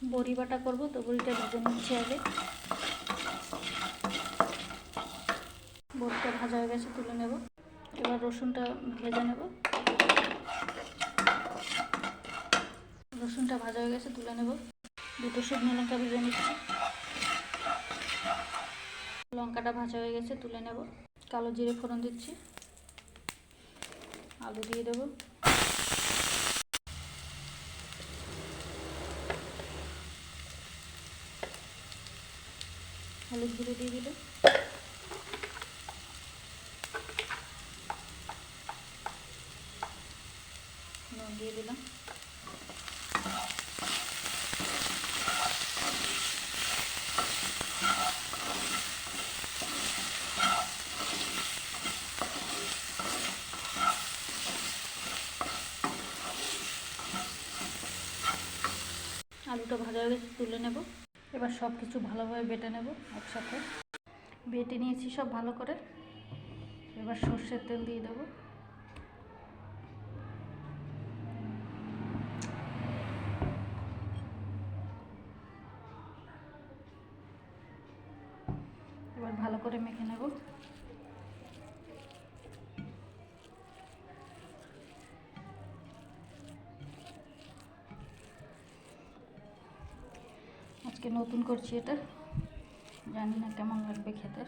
বড়ি বাটা করব, তো বড়িটা ভেজে নিচ্ছি আগে। বড়িটা ভাজা হয়ে গেছে, তুলে নেব। এবার রসুনটা ভেজে নেব। রসুনটা ভাজা হয়ে গেছে, তুলে নেব। দুটো শুকনো লঙ্কা ভেজে নিচ্ছি। লঙ্কাটা ভাজা হয়ে গেছে, তুলে নেব। কালো জিরে ফোড়ন দিচ্ছি। আলু দিয়ে দেব। হলুদ গুঁড়ো দিয়ে দিল। নুন দিয়ে দিলাম। আলুটা ভাজা হয়ে গেছে, তুলে নেব। এবার সব কিছু ভালোভাবে বেটে নেব একসাথে। বেটে নিয়েছি সব ভালো করে। এবার সর্ষের তেল দিয়ে দেবো। এবার ভালো করে মেখে নেব। আজকে নতুন করছি এটা, জানি না কেমন লাগবে খেতে।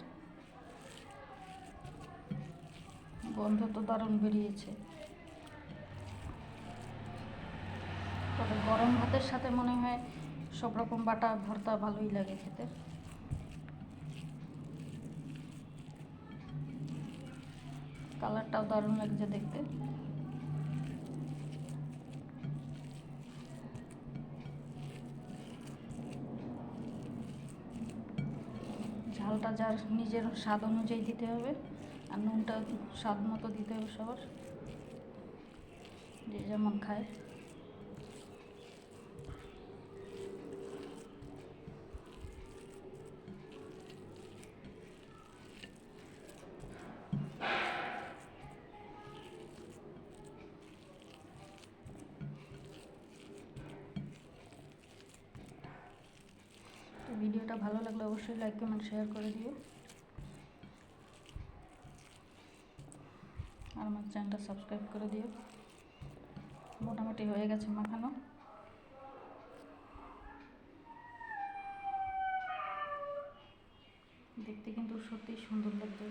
গন্ধ তো দারুণ বেরিয়েছে। তবে গরম ভাতের সাথে মনে হয় সব রকম বাটা ভর্তা ভালোই লাগে খেতে। কালারটাও দারুণ লাগছে দেখতে। ঝালটা যার নিজের স্বাদ অনুযায়ী দিতে হবে, আর নুনটা স্বাদ মতো দিতে হবে সবার, যে যেমন খায়। তো ভিডিওটা ভালো লাগলে অবশ্যই লাইক কমেন্ট শেয়ার করে দিও, আর আমার চ্যানেলটা সাবস্ক্রাইব করে দিও। মোটামুটি হয়ে গেছে মাখানো। দেখতে কিন্তু সত্যিই সুন্দর লাগছে।